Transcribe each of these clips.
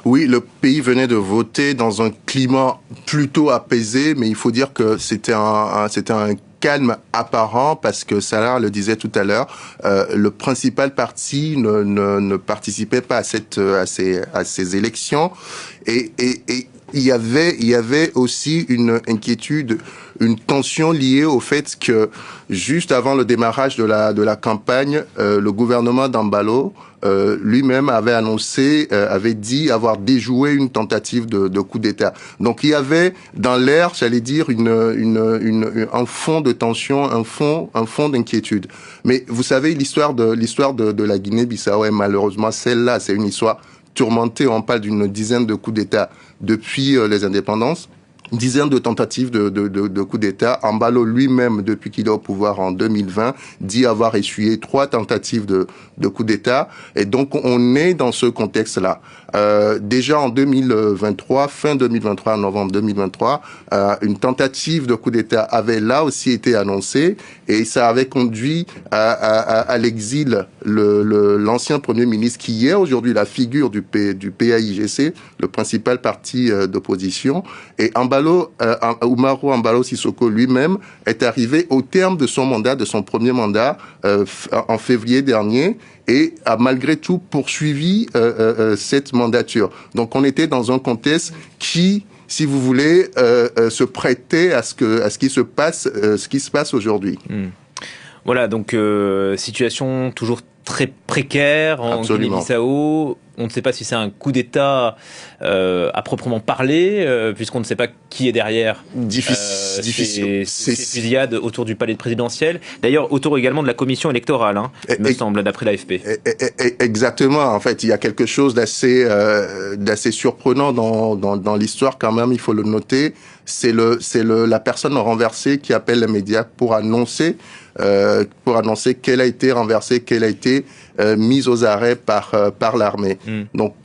Oui, le pays venait de voter dans un climat plutôt apaisé, mais il faut dire que c'était un calme apparent parce que Salah le disait tout à l'heure, le principal parti ne participait pas à ces élections et il y avait aussi une inquiétude, une tension liée au fait que juste avant le démarrage de la campagne, le gouvernement d'Embalo lui-même avait dit avoir déjoué une tentative de coup d'État. Donc il y avait dans l'air, j'allais dire, un fond de tension, un fond d'inquiétude. Mais vous savez, l'histoire de la Guinée-Bissau est malheureusement celle-là. C'est une histoire tourmentée. On parle d'une dizaine de coups d'État depuis les indépendances. Une dizaine de tentatives de coups d'État. Embalo lui-même, depuis qu'il est au pouvoir en 2020, dit avoir essuyé 3 tentatives de coups d'État. Et donc, on est dans ce contexte-là. Déjà en 2023, fin 2023, novembre 2023, une tentative de coup d'État avait là aussi été annoncée et ça avait conduit à l'exil l'ancien Premier ministre qui est aujourd'hui la figure du PAIGC, le principal parti d'opposition. Et Umaro Embalo Sissoko lui-même est arrivé au terme de son mandat, de son premier mandat, en février dernier, et a malgré tout poursuivi cette mandature. Donc on était dans un contexte qui, si vous voulez, se prêtait à ce qui se passe aujourd'hui. Voilà, donc situation toujours très précaire en Guinée-Bissau. On ne sait pas si c'est un coup d'État à proprement parler, puisqu'on ne sait pas qui est derrière difficile. Ces fusillades autour du palais présidentiel. D'ailleurs, autour également de la commission électorale, me semble, d'après l'AFP. Exactement. En fait, il y a quelque chose d'assez surprenant dans l'histoire quand même, il faut le noter. C'est la personne renversée qui appelle les médias pour annoncer qu'elle a été renversée, qu'elle a été mise aux arrêts par l'armée. Donc,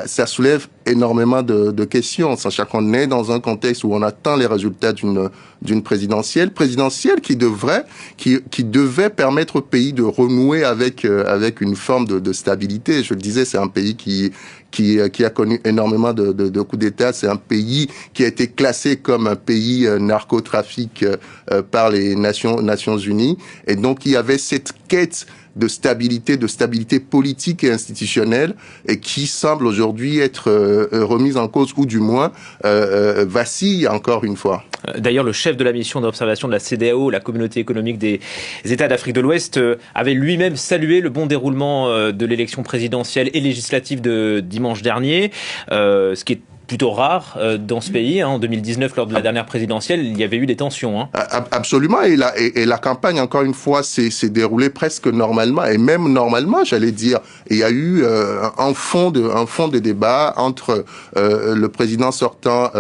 ça soulève énormément de questions, sachant qu'on est dans un contexte où on attend les résultats d'une présidentielle qui devait permettre au pays de renouer avec une forme de stabilité. Je le disais, c'est un pays qui a connu énormément de coups d'État. C'est un pays qui a été classé comme un pays narcotrafique par les Nations Unies. Et donc, il y avait cette quête de stabilité politique et institutionnelle, et qui semble aujourd'hui être remise en cause, ou du moins vacille encore une fois. D'ailleurs, le chef de la mission d'observation de la CEDEAO, la Communauté économique des États d'Afrique de l'Ouest, avait lui-même salué le bon déroulement de l'élection présidentielle et législative de dimanche dernier, ce qui est plutôt rare dans ce pays. En 2019, lors de la dernière présidentielle, il y avait eu des tensions. Absolument. Et la campagne, encore une fois, s'est déroulée presque normalement. Et même normalement, j'allais dire. Il y a eu un fond de débat entre le président sortant,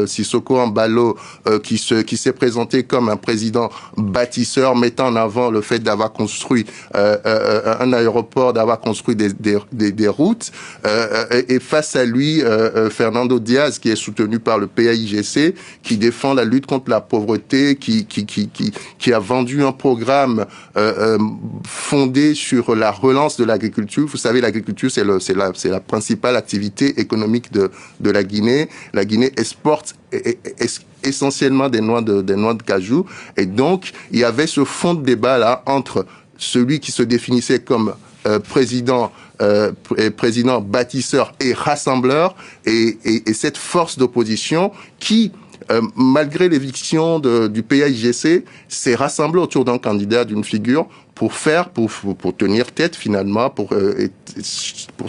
Sissoko Embalo, qui s'est présenté comme un président bâtisseur, mettant en avant le fait d'avoir construit un aéroport, d'avoir construit des routes. Et face à lui, Fernando Diaz, qui est soutenu par le PAIGC, qui défend la lutte contre la pauvreté, qui a vendu un programme fondé sur la relance de l'agriculture. Vous savez, l'agriculture, c'est la principale activité économique de la Guinée. La Guinée exporte essentiellement des noix de cajou. Et donc, il y avait ce fond de débat là entre celui qui se définissait comme président bâtisseur et rassembleur, et cette force d'opposition qui, malgré l'éviction du PAIGC, s'est rassemblée autour d'un candidat, d'une figure, pour tenir tête finalement, pour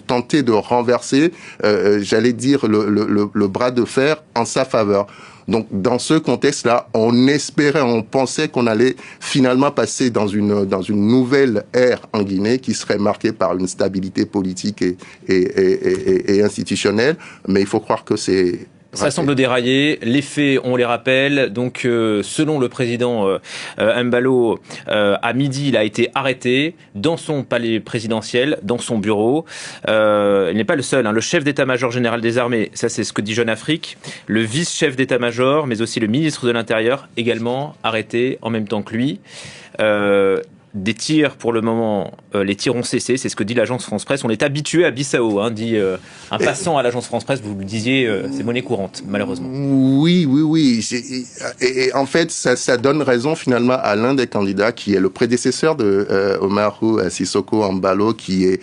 tenter de renverser, j'allais dire, le bras de fer en sa faveur. Donc, dans ce contexte-là, on pensait qu'on allait finalement passer dans une nouvelle ère en Guinée qui serait marquée par une stabilité politique et institutionnelle. Mais il faut croire que c'est... Ça semble dérailler. Les faits, on les rappelle. Donc, selon le président Embalo, à midi, il a été arrêté dans son palais présidentiel, dans son bureau. Il n'est pas le seul. Le chef d'état-major général des armées, ça c'est ce que dit Jeune Afrique. Le vice-chef d'état-major, mais aussi le ministre de l'Intérieur, également arrêté en même temps que lui. des tirs, pour le moment, les tirs ont cessé, c'est ce que dit l'agence France-Presse. On est habitué à Bissau, hein, dit un passant à l'agence France-Presse, vous le disiez, c'est monnaie courante, malheureusement. Oui. Et en fait, ça donne raison finalement à l'un des candidats qui est le prédécesseur de Umaru Sissoco Embalo, qui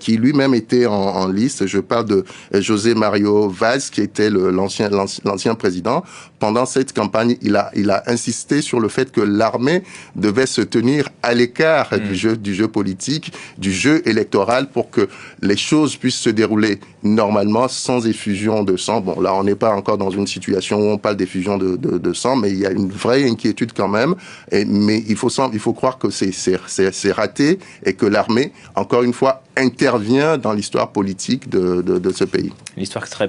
lui-même était en liste. Je parle de José Mario Vaz, qui était l'ancien président. Pendant cette campagne, il a insisté sur le fait que l'armée devait se tenir à l'écart du jeu politique, du jeu électoral, pour que les choses puissent se dérouler normalement, sans effusion de sang. Bon, là, on n'est pas encore dans une situation où on parle d'effusion de sang, mais il y a une vraie inquiétude quand même. Mais il faut croire que c'est raté et que l'armée, encore une fois, intervient dans l'histoire politique de ce pays. L'histoire serait